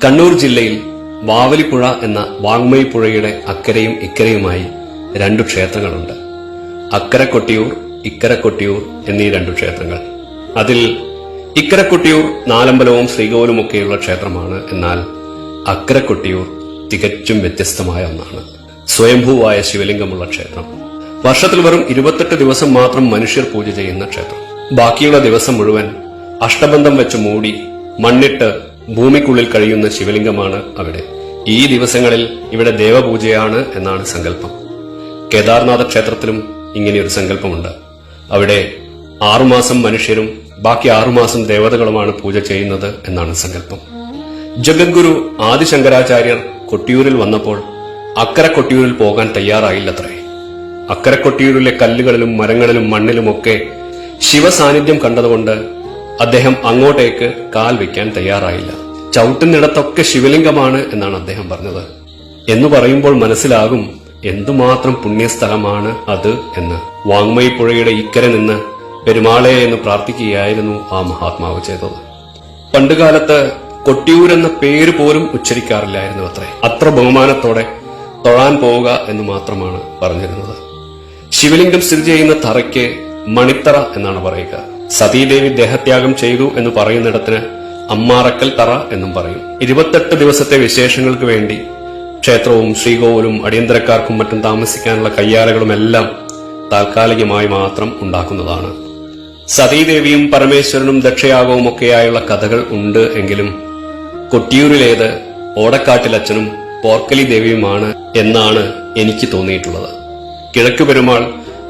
കണ്ണൂർ ജില്ലയിൽ വാവലിപ്പുഴ എന്ന വാങ്മൈ പുഴയുടെ അക്കരയും ഇക്കരയുമായി രണ്ടു ക്ഷേത്രങ്ങളുണ്ട്. അക്കര കൊട്ടിയൂർ, ഇക്കര കൊട്ടിയൂർ എന്നീ രണ്ടു ക്ഷേത്രങ്ങൾ. അതിൽ ഇക്കര കൊട്ടിയൂർ നാലമ്പലവും ശ്രീകോവിലുമൊക്കെയുള്ള ക്ഷേത്രമാണ്. എന്നാൽ അക്കര കൊട്ടിയൂർ തികച്ചും വ്യത്യസ്തമായ ഒന്നാണ്. സ്വയംഭൂവായ ശിവലിംഗമുള്ള ക്ഷേത്രം. വർഷത്തിൽ വെറും 28 ദിവസം മാത്രം മനുഷ്യർ പൂജ ചെയ്യുന്ന ക്ഷേത്രം. ബാക്കിയുള്ള ദിവസം മുഴുവൻ അഷ്ടബന്ധം വെച്ച് മൂടി മണ്ണിട്ട് ഭൂമിക്കുള്ളിൽ കഴിയുന്ന ശിവലിംഗമാണ് അവിടെ. ഈ ദിവസങ്ങളിൽ ഇവിടെ ദേവപൂജയാണ് എന്നാണ് സങ്കല്പം. കേദാർനാഥ ക്ഷേത്രത്തിലും ഇങ്ങനെയൊരു സങ്കല്പമുണ്ട്. അവിടെ 6 മാസം മനുഷ്യരും ബാക്കി 6 മാസം ദേവതകളുമാണ് പൂജ ചെയ്യുന്നത് എന്നാണ് സങ്കല്പം. ജഗദ്ഗുരു ആദിശങ്കരാചാര്യർ കൊട്ടിയൂരിൽ വന്നപ്പോൾ അക്കര കൊട്ടിയൂരിൽ പോകാൻ തയ്യാറായില്ലത്രേ. അക്കര കൊട്ടിയൂരിലെ കല്ലുകളിലും മരങ്ങളിലും മണ്ണിലുമൊക്കെ ശിവസാന്നിധ്യം കണ്ടതുകൊണ്ട് അദ്ദേഹം അങ്ങോട്ടേക്ക് കാൽ വയ്ക്കാൻ തയ്യാറായില്ല. ചവിട്ടുന്നിടത്തൊക്കെ ശിവലിംഗമാണ് എന്നാണ് അദ്ദേഹം പറഞ്ഞത്. എന്ന് പറയുമ്പോൾ മനസ്സിലാകും എന്തുമാത്രം പുണ്യസ്ഥലമാണ് അത് എന്ന്. വാങ്മൈ പുഴയുടെ ഇക്കര നിന്ന് പെരുമാളെ എന്ന് പ്രാർത്ഥിക്കുകയായിരുന്നു ആ മഹാത്മാവ് ചെയ്തത്. പണ്ടുകാലത്ത് കൊട്ടിയൂരെന്ന പേര് പോലും ഉച്ചരിക്കാറില്ലായിരുന്നു അത്രേ. അത്ര ബഹുമാനത്തോടെ തൊഴാൻ പോവുക എന്ന് മാത്രമാണ് പറഞ്ഞിരുന്നത്. ശിവലിംഗം സ്ഥിതി ചെയ്യുന്ന തറയ്ക്ക് മണിത്തറ എന്നാണ് പറയുക. സതീദേവി ദേഹത്യാഗം ചെയ്തു എന്ന് പറയുന്നിടത്തിന് അമ്മാറക്കൽ തറ എന്നും പറയും. 28 ദിവസത്തെ വിശേഷങ്ങൾക്ക് വേണ്ടി ക്ഷേത്രവും ശ്രീകോവിലും അടിയന്തരക്കാർക്കും മറ്റും താമസിക്കാനുള്ള കയ്യാലകളുമെല്ലാം താൽക്കാലികമായി മാത്രം ഉണ്ടാക്കുന്നതാണ്. സതീദേവിയും പരമേശ്വരനും ദക്ഷയാഗവും ഒക്കെയായുള്ള കഥകൾ ഉണ്ട് എങ്കിലും കൊട്ടിയൂരിലേത് ഓടക്കാട്ടിലച്ഛനും പോർക്കലി ദേവിയുമാണ് എന്നാണ് എനിക്ക് തോന്നിയിട്ടുള്ളത്. കിഴക്ക് പെരുമാൾ,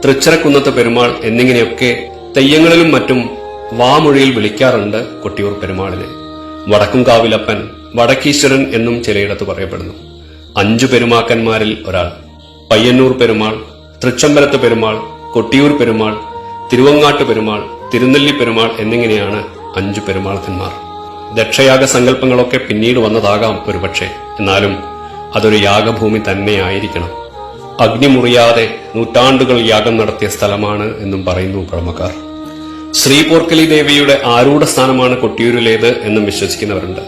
തൃച്ചരക്കുന്നത്ത് പെരുമാൾ എന്നിങ്ങനെയൊക്കെ തെയ്യങ്ങളിലും മറ്റും വാമൊഴിയിൽ വിളിക്കാറുണ്ട് കൊട്ടിയൂർ പെരുമാളിനെ. വടക്കുംകാവിലപ്പൻ, വടക്കീശ്വരൻ എന്നും ചിലയിടത്ത് പറയപ്പെടുന്നു. 5 പെരുമാക്കന്മാരിൽ ഒരാൾ. പയ്യന്നൂർ പെരുമാൾ, തൃച്ചമ്പലത്ത് പെരുമാൾ, കൊട്ടിയൂർ പെരുമാൾ, തിരുവങ്ങാട്ട് പെരുമാൾ, തിരുനെല്ലി പെരുമാൾ എന്നിങ്ങനെയാണ് 5 പെരുമാൾക്കന്മാർ. ദക്ഷയാഗ സങ്കല്പങ്ങളൊക്കെ പിന്നീട് വന്നതാകാം ഒരുപക്ഷെ. എന്നാലും അതൊരു യാഗഭൂമി തന്നെയായിരിക്കണം. അഗ്നി മുറിയാതെ നൂറ്റാണ്ടുകൾ യാഗം നടത്തിയ സ്ഥലമാണ് എന്നും പറയുന്നു പഴമക്കാർ. ശ്രീ പോർക്കലി ദേവിയുടെ ആരൂഢ സ്ഥാനമാണ് കൊട്ടിയൂരിലേത് എന്നും വിശ്വസിക്കുന്നവരുണ്ട്.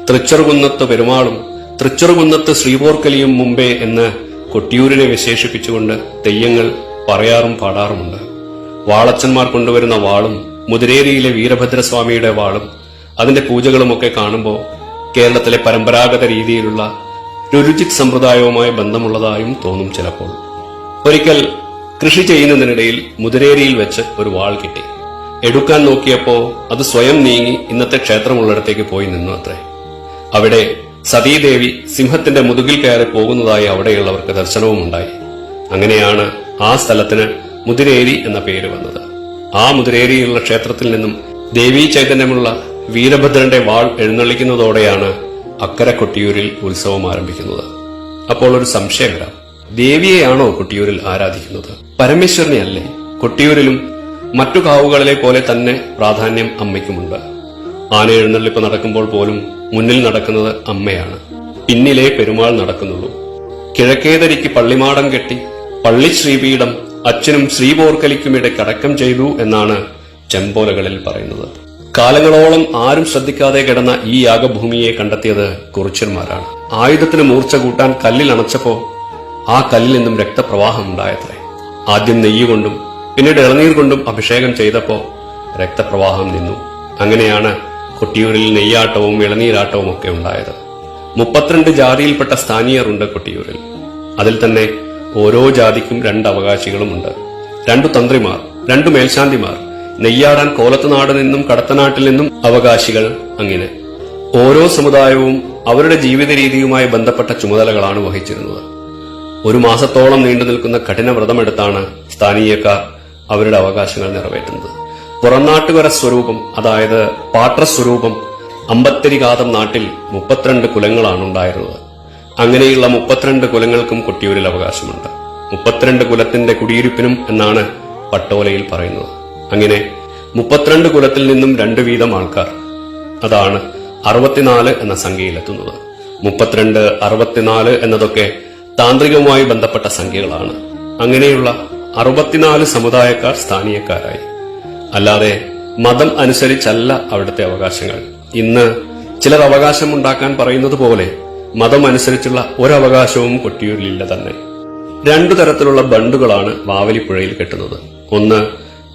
തൃച്ചെറുകുന്നത്ത് പെരുമാളും തൃച്ചെറുകുന്നത്ത് ശ്രീപോർക്കലിയും മുമ്പേ എന്ന് കൊട്ടിയൂരിനെ വിശേഷിപ്പിച്ചുകൊണ്ട് തെയ്യങ്ങൾ പറയാറും പാടാറുമുണ്ട്. വാളച്ചന്മാർ കൊണ്ടുവരുന്ന വാളും മുതിരേരിയിലെ വീരഭദ്രസ്വാമിയുടെ വാളും അതിന്റെ പൂജകളുമൊക്കെ കാണുമ്പോൾ കേരളത്തിലെ പരമ്പരാഗത രീതിയിലുള്ള രുരുജിത് സമ്പ്രദായവുമായി ബന്ധമുള്ളതായും തോന്നും ചിലപ്പോൾ. ഒരിക്കൽ കൃഷി ചെയ്യുന്നതിനിടയിൽ മുതിരേരിയിൽ വെച്ച് ഒരു വാൾ കിട്ടി. എടുക്കാൻ നോക്കിയപ്പോ അത് സ്വയം നീങ്ങി ഇന്നത്തെ ക്ഷേത്രമുള്ളിടത്തേക്ക് പോയി നിന്നു അത്രേ. അവിടെ സതീദേവി സിംഹത്തിന്റെ മുതുകിൽ കയറി പോകുന്നതായി അവിടെയുള്ളവർക്ക് ദർശനവും ഉണ്ടായി. അങ്ങനെയാണ് ആ സ്ഥലത്തിന് മുതിരേരി എന്ന പേര് വന്നത്. ആ മുതിരേരിയിലുള്ള ക്ഷേത്രത്തിൽ നിന്നും ദേവീ ചൈതന്യമുള്ള വീരഭദ്രന്റെ വാൾ എഴുന്നള്ളിക്കുന്നതോടെയാണ് അക്കര കൊട്ടിയൂരിൽ ഉത്സവം ആരംഭിക്കുന്നത്. അപ്പോൾ ഒരു സംശയം വരാം, ദേവിയെയാണോ കൊട്ടിയൂരിൽ ആരാധിക്കുന്നത്? പരമേശ്വരനെ അല്ലേ? കൊട്ടിയൂരിലും മറ്റു കാവുകളിലെ പോലെ തന്നെ പ്രാധാന്യം അമ്മയ്ക്കുമുണ്ട്. ആന എഴുന്നള്ളിപ്പ് നടക്കുമ്പോൾ പോലും മുന്നിൽ നടക്കുന്നത് അമ്മയാണ്. പിന്നിലെ പെരുമാൾ നടക്കുന്നുള്ളൂ. കിഴക്കേതരിക്ക് പള്ളിമാടം കെട്ടി പള്ളി ശ്രീപീഠം അച്ഛനും ശ്രീപോർക്കലിക്കുമിടയ്ക്ക് അടക്കം ചെയ്തു എന്നാണ് ചെമ്പോലകളിൽ പറയുന്നത്. കാലങ്ങളോളം ആരും ശ്രദ്ധിക്കാതെ കിടന്ന ഈ യാഗഭൂമിയെ കണ്ടെത്തിയത് കുറിച്യന്മാരാണ്. ആയുധത്തിന് മൂർച്ച കൂട്ടാൻ കല്ലിൽ അണച്ചപ്പോ ആ കല്ലിൽ നിന്നും രക്തപ്രവാഹം ഉണ്ടായത്രേ. ആദ്യം നെയ്യുകൊണ്ടും പിന്നീട് ഇളനീർ കൊണ്ടും അഭിഷേകം ചെയ്തപ്പോ രക്തപ്രവാഹം നിന്നു. അങ്ങനെയാണ് കൊട്ടിയൂരിൽ നെയ്യാട്ടവും ഇളനീരാട്ടവും ഒക്കെ ഉണ്ടായത്. 32 ജാതിയിൽപ്പെട്ട സ്ഥാനീയരുണ്ട് കൊട്ടിയൂരിൽ. അതിൽ തന്നെ ഓരോ ജാതിക്കും 2 അവകാശികളുമുണ്ട്. 2 തന്ത്രിമാർ, 2 മേൽശാന്തിമാർ, നെയ്യാടാൻ കോലത്തുനാട് നിന്നും കടത്തനാട്ടിൽ നിന്നും അവകാശികൾ. അങ്ങനെ ഓരോ സമുദായവും അവരുടെ ജീവിത രീതിയുമായി ബന്ധപ്പെട്ട ചുമതലകളാണ് വഹിച്ചിരുന്നത്. 1 മാസത്തോളം നീണ്ടു നിൽക്കുന്ന കഠിന വ്രതമെടുത്താണ് സ്ഥാനീയക്കാർ അവരുടെ അവകാശങ്ങൾ നിറവേറ്റുന്നത്. പുറംനാട്ടുകര സ്വരൂപം, അതായത് പാട്ടസ്വരൂപം അമ്പത്തരികാതം നാട്ടിൽ 32 കുലങ്ങളാണ് ഉണ്ടായിരുന്നത്. അങ്ങനെയുള്ള 32 കുലങ്ങൾക്കും കൊട്ടിയൂരിൽ അവകാശമുണ്ട്. 32 കുലത്തിന്റെ കുടിയിരിപ്പിനും എന്നാണ് പട്ടോലയിൽ പറയുന്നത്. അങ്ങനെ 32 കുലത്തിൽ നിന്നും 2 വീതം ആൾക്കാർ. അതാണ് 64 എന്ന സംഖ്യയിലെത്തുന്നത്. 32, 64 എന്നതൊക്കെ താന്ത്രികവുമായി ബന്ധപ്പെട്ട സംഖ്യകളാണ്. അങ്ങനെയുള്ള 64 സമുദായക്കാർ സ്ഥാനീയക്കാരായി. അല്ലാതെ മതം അനുസരിച്ചല്ല അവിടുത്തെ അവകാശങ്ങൾ. ഇന്ന് ചിലർ അവകാശം ഉണ്ടാക്കാൻ പറയുന്നത് പോലെ മതമനുസരിച്ചുള്ള ഒരവകാശവും കൊട്ടിയൂരിലില്ല തന്നെ. രണ്ടു തരത്തിലുള്ള ബണ്ടുകളാണ് വാവലിപ്പുഴയിൽ കെട്ടുന്നത്. ഒന്ന്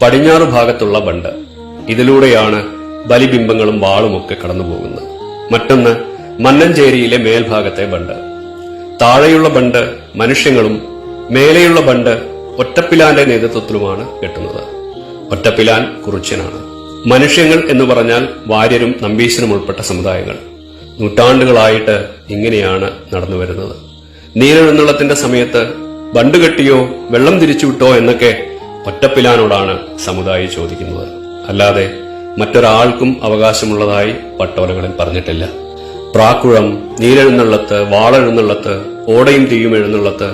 പടിഞ്ഞാറ് ഭാഗത്തുള്ള ബണ്ട്, ഇതിലൂടെയാണ് ബലിബിംബങ്ങളും വാളുമൊക്കെ കടന്നുപോകുന്നത്. മറ്റൊന്ന് മന്നഞ്ചേരിയിലെ മേൽഭാഗത്തെ ബണ്ട്. താഴെയുള്ള ബണ്ട് മനുഷ്യങ്ങളും മേലെയുള്ള ബണ്ട് ഒറ്റപ്പിലാന്റെ നേതൃത്വത്തിലുമാണ് കെട്ടുന്നത്. ഒറ്റപ്പിലാൻ കുറിച്യനാണ്. മനുഷ്യങ്ങൾ എന്ന് പറഞ്ഞാൽ വാര്യരും നമ്പീശനും ഉൾപ്പെട്ട സമുദായങ്ങൾ. നൂറ്റാണ്ടുകളായിട്ട് ഇങ്ങനെയാണ് നടന്നു വരുന്നത്. നീരെഴുന്നള്ളത്തിന്റെ സമയത്ത് ബണ്ട് കെട്ടിയോ വെള്ളം തിരിച്ചുവിട്ടോ എന്നൊക്കെ ഒറ്റപ്പിലാനോടാണ് സമുദായി ചോദിക്കുന്നത്. അല്ലാതെ മറ്റൊരാൾക്കും അവകാശമുള്ളതായി പട്ടോലകളിൽ പറഞ്ഞിട്ടില്ല. പ്രാക്കുളം, നീരെഴുന്നള്ളത്ത്, വാളെഴുന്നള്ളത്ത്, ഓടയും തീയും എഴുന്നള്ളത്ത്,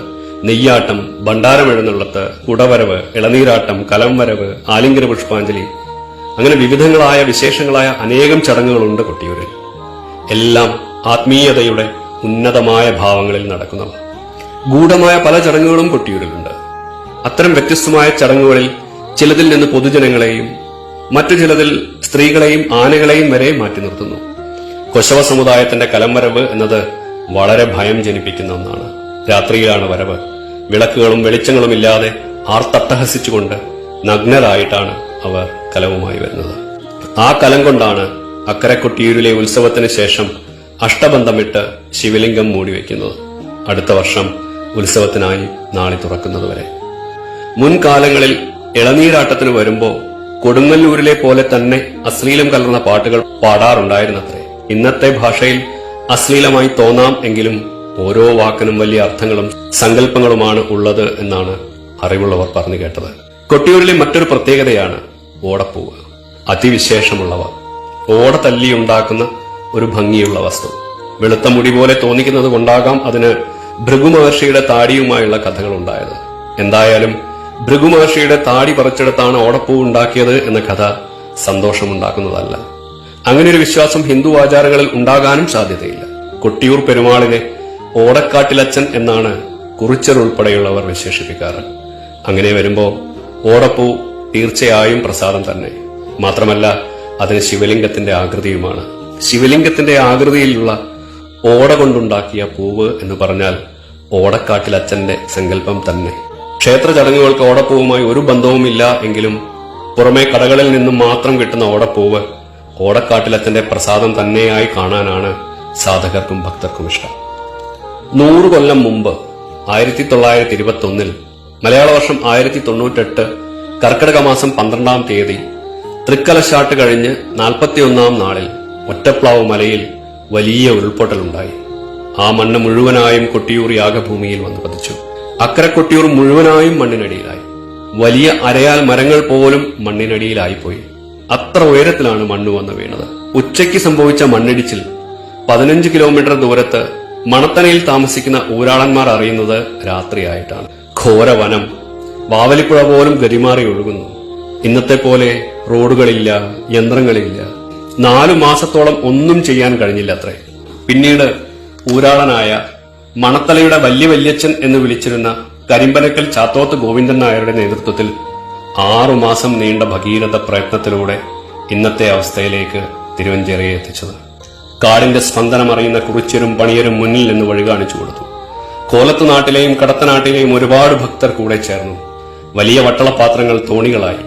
നെയ്യാട്ടം, ഭണ്ഡാരം എഴുന്നള്ളത്ത്, കുടവരവ്, ഇളനീരാട്ടം, കലംവരവ്, ആലിംഗന പുഷ്പാഞ്ജലി, അങ്ങനെ വിവിധങ്ങളായ വിശേഷങ്ങളായ അനേകം ചടങ്ങുകളുണ്ട് കൊട്ടിയൂരിൽ. എല്ലാം ആത്മീയതയുടെ ഉന്നതമായ ഭാവങ്ങളിൽ നടക്കുന്നവ. ഗൂഢമായ പല ചടങ്ങുകളും കൊട്ടിയൂരിലുണ്ട്. അത്തരം വ്യത്യസ്തമായ ചടങ്ങുകളിൽ ചിലതിൽ നിന്ന് പൊതുജനങ്ങളെയും മറ്റു ചിലതിൽ സ്ത്രീകളെയും ആനകളെയും വരെ മാറ്റി നിർത്തുന്നു. കൊശവ സമുദായത്തിന്റെ കലംവരവ് എന്നത് വളരെ ഭയം ജനിപ്പിക്കുന്ന ഒന്നാണ്. രാത്രിയിലാണ് വരവ്. വിളക്കുകളും വെളിച്ചങ്ങളും ഇല്ലാതെ ആർത്തട്ടഹസിച്ചുകൊണ്ട് നഗ്നരായിട്ടാണ് അവർ കലവുമായി വരുന്നത്. ആ കലം കൊണ്ടാണ് അക്കരെ കൊട്ടിയൂരിലെ ഉത്സവത്തിന് ശേഷം അഷ്ടബന്ധമിട്ട് ശിവലിംഗം മൂടിവെക്കുന്നത്. അടുത്ത വർഷം ഉത്സവത്തിനായി നാളി തുറക്കുന്നതുവരെ. മുൻകാലങ്ങളിൽ ഇളനീരാട്ടത്തിന് വരുമ്പോ കൊടുങ്ങല്ലൂരിലെ പോലെ തന്നെ അശ്ലീലം കലർന്ന പാട്ടുകൾ പാടാറുണ്ടായിരുന്നത്രേ. ഇന്നത്തെ ഭാഷയിൽ അശ്ലീലമായി തോന്നാം എങ്കിലും ഓരോ വാക്കിനും വലിയ അർത്ഥങ്ങളും സങ്കല്പങ്ങളുമാണ് ഉള്ളത് എന്നാണ് അറിവുള്ളവർ പറഞ്ഞു കേട്ടത്. കൊട്ടിയൂരിലെ മറ്റൊരു പ്രത്യേകതയാണ് ഓടപ്പൂവ്. അതിവിശേഷമുള്ളവ. ഓട തല്ലിയുണ്ടാക്കുന്ന ഒരു ഭംഗിയുള്ള വസ്തു. വെളുത്ത മുടി പോലെ തോന്നിക്കുന്നത് കൊണ്ടാകാം അതിന് ഭൃഗുമഹർഷിയുടെ താടിയുമായുള്ള കഥകളുണ്ടായത്. എന്തായാലും ഭൃഗുമഹർഷിയുടെ താടി പറിച്ചെടുത്താണ് ഓടപ്പൂവ് ഉണ്ടാക്കിയത് എന്ന കഥ സന്തോഷമുണ്ടാക്കുന്നതല്ല. അങ്ങനെ ഒരു വിശ്വാസം ഹിന്ദു ആചാരങ്ങളിൽ ഉണ്ടാകാനും സാധ്യതയില്ല. കൊട്ടിയൂർ പെരുമാളിനെ ഓടക്കാട്ടിലച്ചൻ എന്നാണ് കുറിച്യർ ഉൾപ്പെടെയുള്ളവർ വിശേഷിപ്പിക്കാറ്. അങ്ങനെ വരുമ്പോ ഓടപ്പൂ തീർച്ചയായും പ്രസാദം തന്നെ. മാത്രമല്ല അതിന് ശിവലിംഗത്തിന്റെ ആകൃതിയുമാണ്. ശിവലിംഗത്തിന്റെ ആകൃതിയിലുള്ള ഓട കൊണ്ടുണ്ടാക്കിയ പൂവ് എന്ന് പറഞ്ഞാൽ ഓടക്കാട്ടിലച്ചന്റെ സങ്കല്പം തന്നെ. ക്ഷേത്ര ചടങ്ങുകൾക്ക് ഓടപ്പൂവുമായി ഒരു ബന്ധവുമില്ല എങ്കിലും പുറമെ കടകളിൽ നിന്നും മാത്രം കിട്ടുന്ന ഓടപ്പൂവ് ഓടക്കാട്ടിലച്ചന്റെ പ്രസാദം തന്നെയായി കാണാനാണ് സാധകർക്കും ഭക്തർക്കും ഇഷ്ടം. 100 കൊല്ലം മുമ്പ് 1921 മലയാള വർഷം 1098 കർക്കിടക മാസം 12-ാം തീയതി തൃക്കലശാട്ട് കഴിഞ്ഞ് 41-ാം നാളിൽ ഒറ്റപ്ലാവ് മലയിൽ വലിയ ഉരുൾപൊട്ടലുണ്ടായി. ആ മണ്ണ് മുഴുവനായും കൊട്ടിയൂർ യാഗഭൂമിയിൽ വന്നു പതിച്ചു. അക്കരെ കൊട്ടിയൂർ മുഴുവനായും മണ്ണിനടിയിലായി. വലിയ അരയാൽ മരങ്ങൾ പോലും മണ്ണിനടിയിലായിപ്പോയി. അത്ര ഉയരത്തിലാണ് മണ്ണ് വന്ന് വീണത്. ഉച്ചയ്ക്ക് സംഭവിച്ച മണ്ണിടിച്ചിൽ 15 കിലോമീറ്റർ ദൂരത്ത് മണത്തനയിൽ താമസിക്കുന്ന ഊരാളന്മാർ അറിയുന്നത് രാത്രിയായിട്ടാണ്. ഘോരവനം, വാവലിപ്പുഴ പോലും ഗതിമാറി ഒഴുകുന്നു. ഇന്നത്തെ പോലെ റോഡുകളില്ല, യന്ത്രങ്ങളില്ല. 4 മാസത്തോളം ഒന്നും ചെയ്യാൻ കഴിഞ്ഞില്ല അത്രേ. പിന്നീട് ഊരാളനായ മണത്തലയുടെ വല്യച്ഛൻ എന്ന് വിളിച്ചിരുന്ന കരിമ്പനക്കൽ ചാത്തോത്ത് ഗോവിന്ദൻ നായരുടെ നേതൃത്വത്തിൽ 6 മാസം നീണ്ട ഭഗീരഥ പ്രയത്നത്തിലൂടെ ഇന്നത്തെ അവസ്ഥയിലേക്ക് തിരുവഞ്ചേരിയെ എത്തിച്ചത്. കാടിന്റെ സ്പന്ദനമറിയുന്ന കുറിച്യരും പണിയരും മുന്നിൽ നിന്ന് വഴി കാണിച്ചു കൊടുത്തു. കോലത്ത് നാട്ടിലെയും കടത്തനാട്ടിലെയും ഒരുപാട് ഭക്തർ കൂടെ ചേർന്നു. വലിയ വട്ടളപാത്രങ്ങൾ തോണികളായി.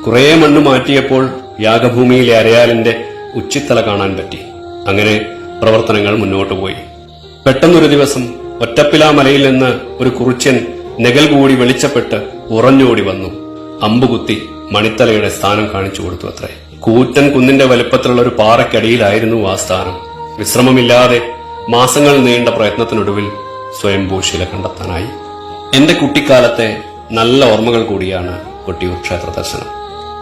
കുറെ മണ്ണ് മാറ്റിയപ്പോൾ യാഗഭൂമിയിലെ അരയാലിന്റെ ഉച്ചിത്തല കാണാൻ പറ്റി. അങ്ങനെ പ്രവർത്തനങ്ങൾ മുന്നോട്ടു പോയി. പെട്ടെന്നൊരു ദിവസം ഒറ്റപ്പിലാ മലയിൽ നിന്ന് ഒരു കുറിച്യൻ നെഗൽ കൂടി വെളിച്ചപ്പെട്ട് ഉറഞ്ഞോടി വന്നു. അമ്പുകുത്തി മണിത്തലയുടെ സ്ഥാനം കാണിച്ചു കൊടുത്തു അത്രേ. കൂറ്റൻ കുന്നിന്റെ വലുപ്പത്തിലുള്ള ഒരു പാറയ്ക്കടിയിലായിരുന്നു ആ സ്ഥാനം. വിശ്രമമില്ലാതെ മാസങ്ങൾ നീണ്ട പ്രയത്നത്തിനൊടുവിൽ സ്വയംഭൂശില കണ്ടെത്താനായി. എന്റെ കുട്ടിക്കാലത്തെ നല്ല ഓർമ്മകൾ കൂടിയാണ് കൊട്ടിയൂർ ക്ഷേത്ര ദർശനം.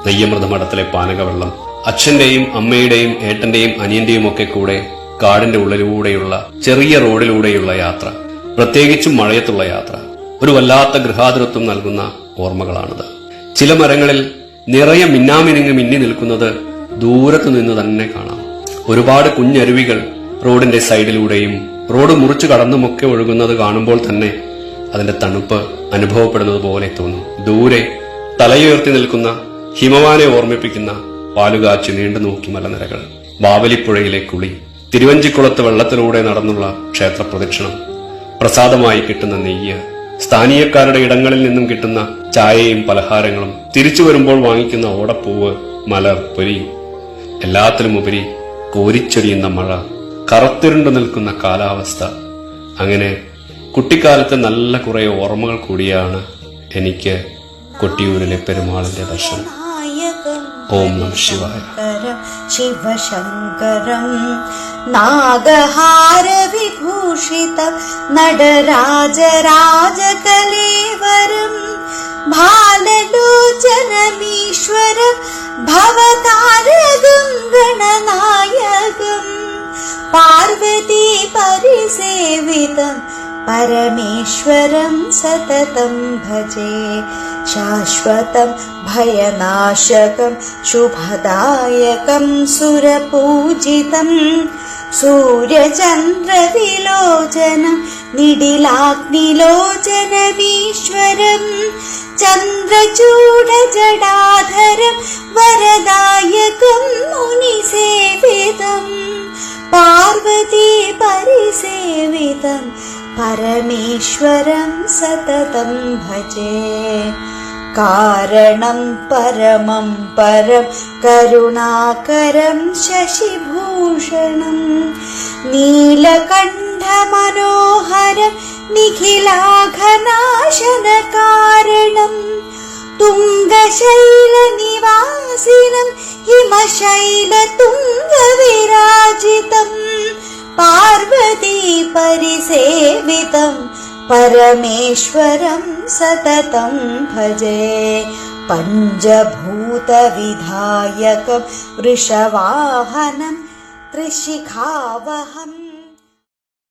നെയ്യമൃത മഠത്തിലെ പാനകവെള്ളം, അച്ഛന്റെയും അമ്മയുടെയും ഏട്ടന്റെയും അനിയന്റെയും ഒക്കെ കൂടെ കാടിന്റെ ഉള്ളിലൂടെയുള്ള ചെറിയ റോഡിലൂടെയുള്ള യാത്ര, പ്രത്യേകിച്ചും മഴയത്തുള്ള യാത്ര, ഒരു വല്ലാത്ത ഗൃഹാതുരത്വം നൽകുന്ന ഓർമ്മകളാണിത്. ചില മരങ്ങളിൽ നിറയെ മിന്നാമിനുങ്ങി മിന്നി നിൽക്കുന്നത് ദൂരത്തു നിന്ന് തന്നെ കാണാം. ഒരുപാട് കുഞ്ഞരുവികൾ റോഡിന്റെ സൈഡിലൂടെയും റോഡ് മുറിച്ചു കടന്നുമൊക്കെ ഒഴുകുന്നത് കാണുമ്പോൾ തന്നെ അതിന്റെ തണുപ്പ് അനുഭവപ്പെടുന്നത് പോലെ തോന്നും. ദൂരെ തലയുയർത്തി നിൽക്കുന്ന ഹിമവാനെ ഓർമ്മിപ്പിക്കുന്ന പാലുകാച്ചു നീണ്ടു നോക്കി മലനിരകൾ, ബാവലിപ്പുഴയിലെ കുളി, തിരുവഞ്ചിക്കുളത്ത് വെള്ളത്തിലൂടെ നടന്നുള്ള ക്ഷേത്ര പ്രദക്ഷിണം, പ്രസാദമായി കിട്ടുന്ന നെയ്യ്, സ്ഥാനീയക്കാരുടെ ഇടങ്ങളിൽ നിന്നും കിട്ടുന്ന ചായയും പലഹാരങ്ങളും, തിരിച്ചു വരുമ്പോൾ വാങ്ങിക്കുന്ന ഓടപ്പൂവ്, മലർ, പൊരി, എല്ലാത്തിലുമുപരി കോരിച്ചൊരിയുന്ന മഴ, കറുത്തിരുണ്ടു നിൽക്കുന്ന കാലാവസ്ഥ, അങ്ങനെ കുട്ടിക്കാലത്തെ നല്ല കുറെ ഓർമ്മകൾ കൂടിയാണ് എനിക്ക് കൊട്ടിയൂരിലെ പെരുമാളിന്റെ ദർശനം. ഓം നമഃ ശിവായ. ശിവശങ്കരം നാഗഹാര വിഭൂഷിത നടരാജരാജകലേവരം ഭാലലോചനമീശ്വര ഭവതാരകം ഗണനായകം പാർവതി പരിസേവിതം പരമേശ്വരം സതതം ഭജേ ശാശ്വതം ഭയനാശകം ശുഭദായകം സുരപൂജിതം സൂര്യചന്ദ്രവിലോചനം നിടിലാഗ്നിലോചനമീശ്വരം ചന്ദ്രചൂഡജടാധരം വരദായകം മുനിസേവിതം പാർവതി പരിസേവിതം പരമേശ്വരം സതതം ഭജേ കാരണം പരമം പരം കരുണാകരം ശശിഭൂഷണം നീലകണ്ഠമനോഹരം നിഖിലാഘനാശനകാരണം തുംഗശൈലനിവാസിനം ഹിമശൈലതുംഗവിരാജിതം പാർവതി പരിസേവിതം പരമേശ്വരം സതതം ഭജേ പഞ്ചഭൂതവിധായകം വൃഷവാഹനം ത്രിശിഖാവഹം